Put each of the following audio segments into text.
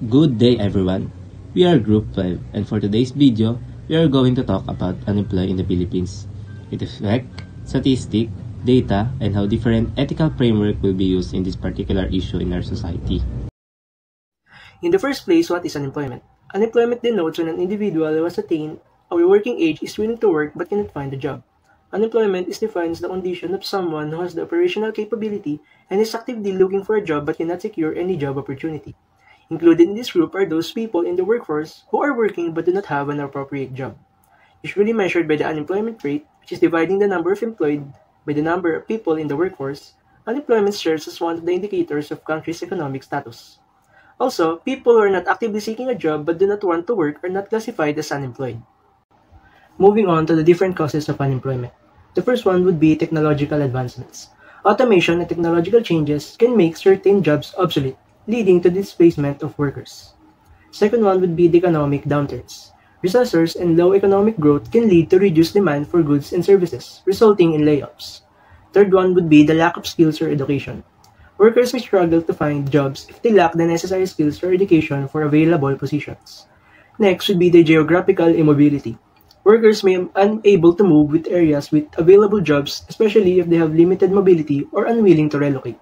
Good day everyone. We are Group 5 and for today's video, we are going to talk about unemployment in the Philippines, its effect, statistic, data, and how different ethical framework will be used in this particular issue in our society. In the first place, what is unemployment? Unemployment denotes when an individual who has attained a working age is willing to work but cannot find a job. Unemployment is defined as the condition of someone who has the operational capability and is actively looking for a job but cannot secure any job opportunity. Included in this group are those people in the workforce who are working but do not have an appropriate job. Usually measured by the unemployment rate, which is dividing the number of employed by the number of people in the workforce, unemployment serves as one of the indicators of country's economic status. Also, people who are not actively seeking a job but do not want to work are not classified as unemployed. Moving on to the different causes of unemployment. The first one would be technological advancements. Automation and technological changes can make certain jobs obsolete, leading to displacement of workers. Second one would be the economic downturns. Recessions and low economic growth can lead to reduced demand for goods and services, resulting in layoffs. Third one would be the lack of skills or education. Workers may struggle to find jobs if they lack the necessary skills or education for available positions. Next would be the geographical immobility. Workers may be unable to move with areas with available jobs, especially if they have limited mobility or unwilling to relocate.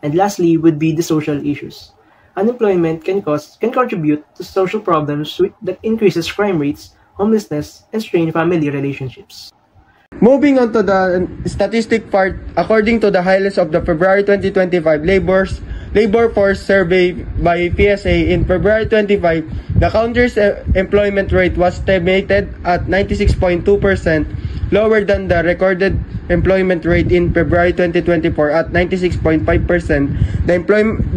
And lastly would be the social issues. Unemployment can contribute to social problems that increases crime rates, homelessness, and strained family relationships. Moving on to the statistic part, according to the highlights of the February 2025 labor force survey by PSA in February 25, the country's employment rate was estimated at 96.2%, lower than the recorded employment rate in February 2024 at 96.5%. The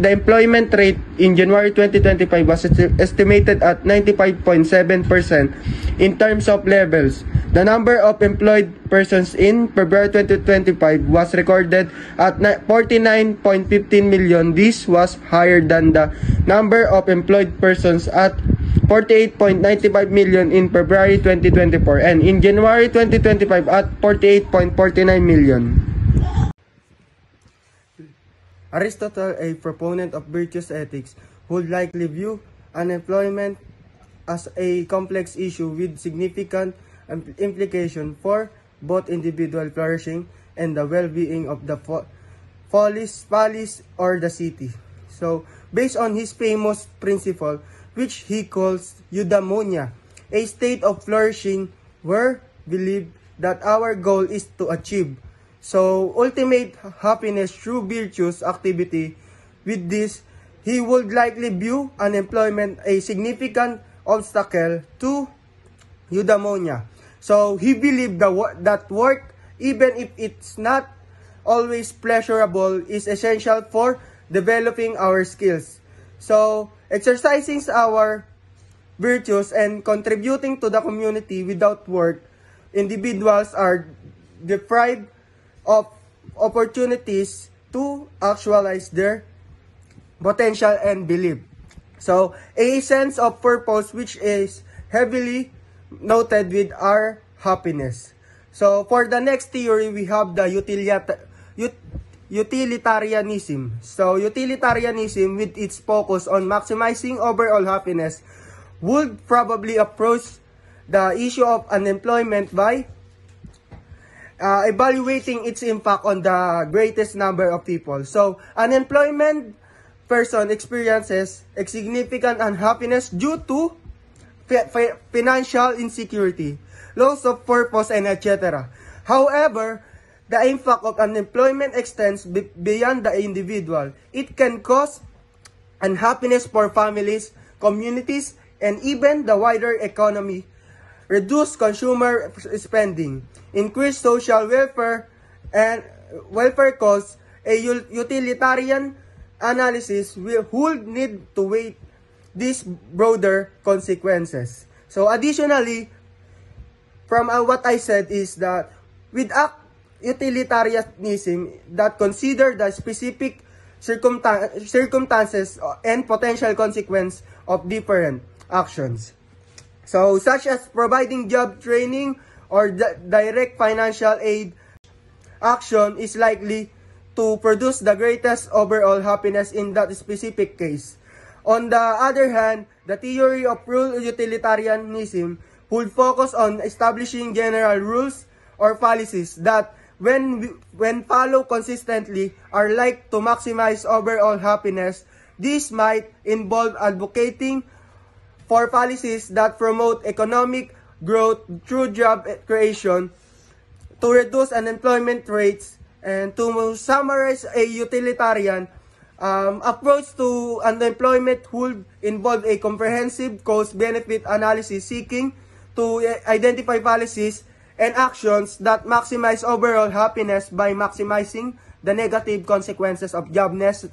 employment rate in January 2025 was estimated at 95.7%. In terms of levels, the number of employed persons in February 2025 was recorded at 49.15 million. This was higher than the number of employed persons at 48.95 million in February 2024 and in January 2025 at 48.49 million. Aristotle, a proponent of virtuous ethics, would likely view unemployment as a complex issue with significant implication for both individual flourishing and the well-being of the polis or the city. So, based on his famous principle, which he calls eudaimonia, a state of flourishing where believe that our goal is to achieve ultimate happiness through virtuous activity. With this, he would likely view unemployment a significant obstacle to eudaimonia. So he believed that work, even if it's not always pleasurable, is essential for developing our skills. So exercising our virtues and contributing to the community without work, individuals are deprived of opportunities to actualize their potential and belief. So a sense of purpose which is heavily noted with our happiness. So for the next theory, we have the utilitarianism. So utilitarianism, with its focus on maximizing overall happiness, would probably approach the issue of unemployment by evaluating its impact on the greatest number of people. So unemployment person experiences a significant unhappiness due to financial insecurity, loss of purpose, and etc. However, the impact of unemployment extends beyond the individual. It can cause unhappiness for families, communities, and even the wider economy, reduce consumer spending, increase social welfare, and welfare costs. A utilitarian analysis would need to weigh these broader consequences. So additionally, from what I said is that with utilitarianism that consider the specific circumstances and potential consequence of different actions. So such as providing job training or direct financial aid, action is likely to produce the greatest overall happiness in that specific case. On the other hand, the theory of rule utilitarianism would focus on establishing general rules or policies that, when followed consistently, are like to maximize overall happiness. This might involve advocating for policies that promote economic growth through job creation, to reduce unemployment rates, and to summarize, a utilitarian approach to unemployment would involve a comprehensive cost-benefit analysis seeking to identify policies and actions that maximize overall happiness by maximizing the negative consequences of joblessness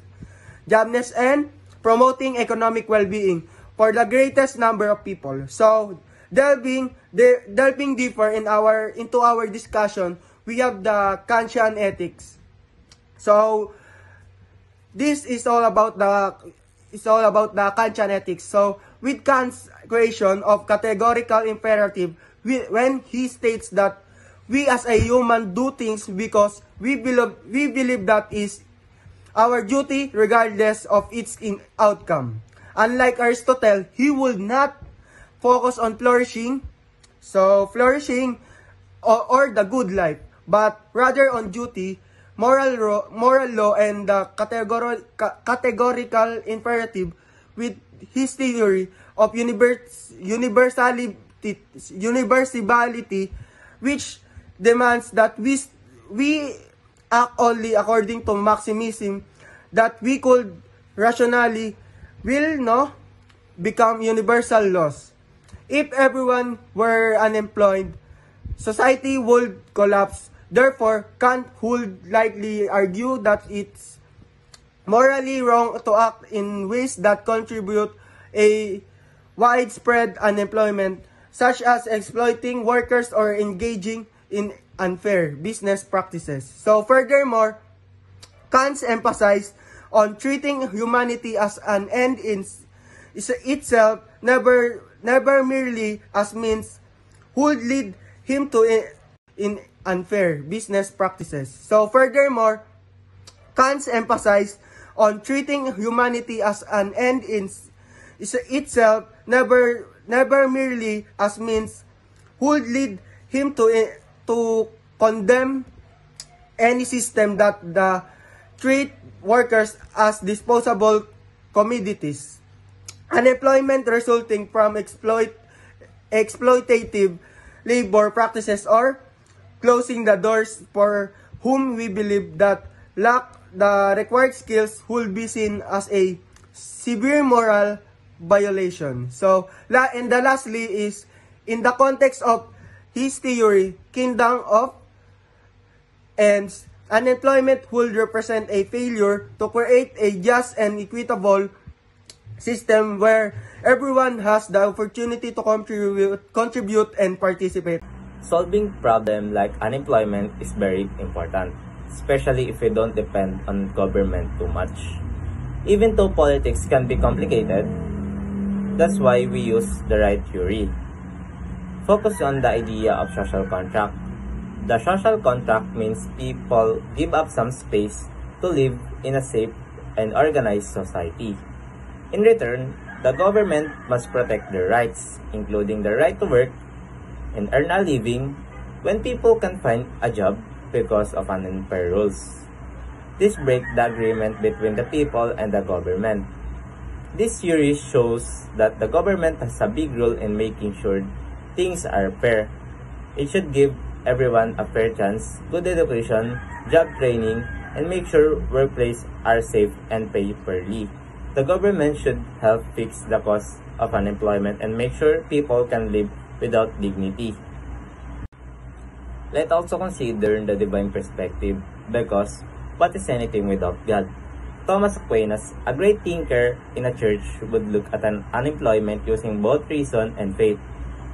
and promoting economic well-being for the greatest number of people. So, delving deeper into our discussion, we have the Kantian ethics. So, this is all about the Kantian ethics. So, with Kant's creation of categorical imperative, when he states that we as a human do things because we believe that is our duty regardless of its outcome. Unlike Aristotle, he would not focus on flourishing or the good life, but rather on duty, moral law, and the categorical imperative with his theory of universality, which demands that we act only according to maximism, that we could rationally become universal laws. If everyone were unemployed, society would collapse. Therefore, Kant would likely argue that it's morally wrong to act in ways that contribute a widespread unemployment, such as exploiting workers or engaging in unfair business practices. So furthermore, Kant's emphasis on treating humanity as an end in itself, never merely as means, would lead him to in unfair business practices. So furthermore, Kant's emphasis on treating humanity as an end in itself, never merely as means, would lead him to condemn any system that treat workers as disposable commodities. Unemployment resulting from exploitative labor practices, or closing the doors for whom we believe that lack the required skills, would be seen as a severe moral violation. So, and lastly is, in the context of his theory, kingdom of ends, unemployment would represent a failure to create a just and equitable system where everyone has the opportunity to contribute and participate. Solving problems like unemployment is very important, especially if we don't depend on government too much. Even though politics can be complicated, that's why we use the right theory. Focus on the idea of social contract. The social contract means people give up some space to live in a safe and organized society. In return, the government must protect their rights, including the right to work and earn a living when people can find a job because of unfair rules. This breaks the agreement between the people and the government. This theory shows that the government has a big role in making sure things are fair. It should give everyone a fair chance, good education, job training, and make sure workplaces are safe and pay fairly. The government should help fix the cause of unemployment and make sure people can live without dignity. Let's also consider the divine perspective, because what is anything without God? Thomas Aquinas, a great thinker in a church, would look at an unemployment using both reason and faith.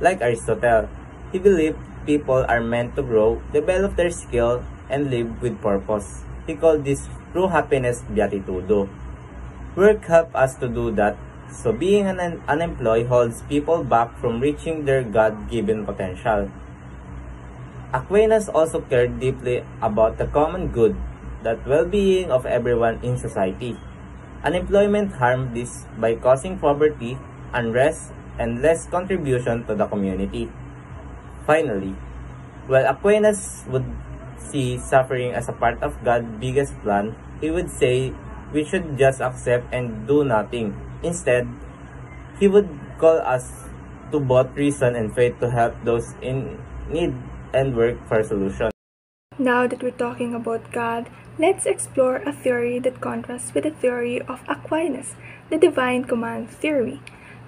Like Aristotle, he believed people are meant to grow, develop their skill, and live with purpose. He called this true happiness beatitudo. Work helps us to do that, so being unemployed holds people back from reaching their God-given potential. Aquinas also cared deeply about the common good, that well-being of everyone in society. Unemployment harms this by causing poverty, unrest, and less contribution to the community. Finally, while Aquinas would see suffering as a part of God's biggest plan, he would say we should just accept and do nothing. Instead, he would call us to both reason and faith to help those in need and work for solutions. Now that we're talking about God, let's explore a theory that contrasts with the theory of Aquinas, the divine command theory.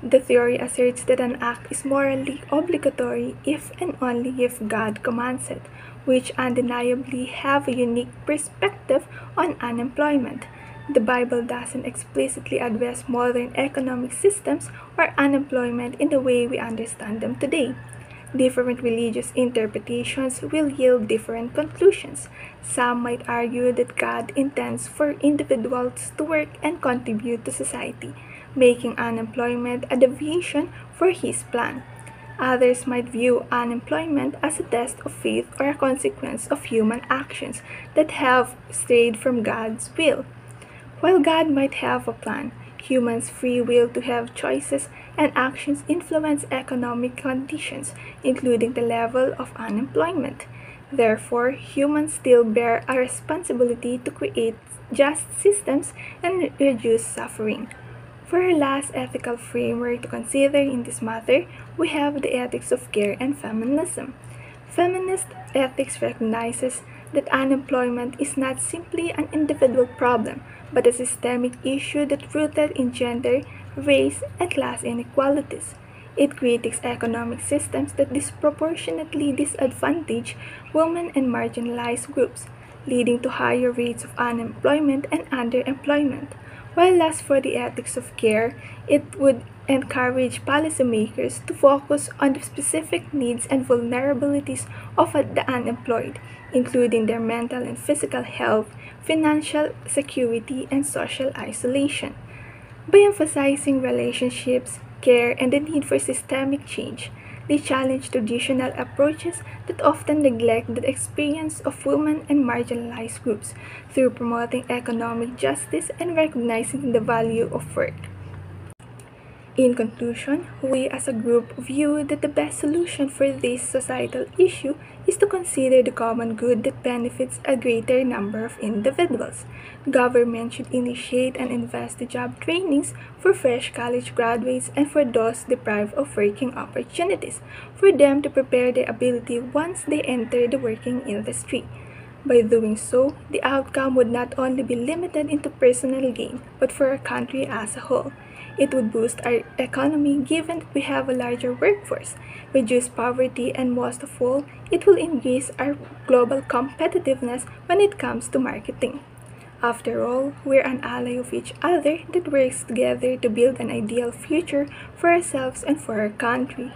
The theory asserts that an act is morally obligatory if and only if God commands it, which undeniably have a unique perspective on unemployment. The Bible doesn't explicitly address modern economic systems or unemployment in the way we understand them today. Different religious interpretations will yield different conclusions. Some might argue that God intends for individuals to work and contribute to society, making unemployment a deviation for His plan. Others might view unemployment as a test of faith or a consequence of human actions that have strayed from God's will. While God might have a plan, humans' free will to have choices and actions influence economic conditions, including the level of unemployment. Therefore, humans still bear a responsibility to create just systems and reduce suffering. For our last ethical framework to consider in this matter, we have the ethics of care and feminism. Feminist ethics recognizes that unemployment is not simply an individual problem, but a systemic issue that rooted in gender, race, and class inequalities. It critiques economic systems that disproportionately disadvantage women and marginalized groups, leading to higher rates of unemployment and underemployment. While as for the ethics of care, it would encourage policymakers to focus on the specific needs and vulnerabilities of the unemployed, including their mental and physical health, financial security, and social isolation. By emphasizing relationships, care, and the need for systemic change, they challenge traditional approaches that often neglect the experience of women and marginalized groups through promoting economic justice and recognizing the value of work. In conclusion, we as a group view that the best solution for this societal issue is to consider the common good that benefits a greater number of individuals. Government should initiate and invest in job trainings for fresh college graduates and for those deprived of working opportunities, for them to prepare their ability once they enter the working industry. By doing so, the outcome would not only be limited into personal gain, but for our country as a whole. It would boost our economy given that we have a larger workforce, reduce poverty, and most of all, it will increase our global competitiveness when it comes to marketing. After all, we're an ally of each other that works together to build an ideal future for ourselves and for our country.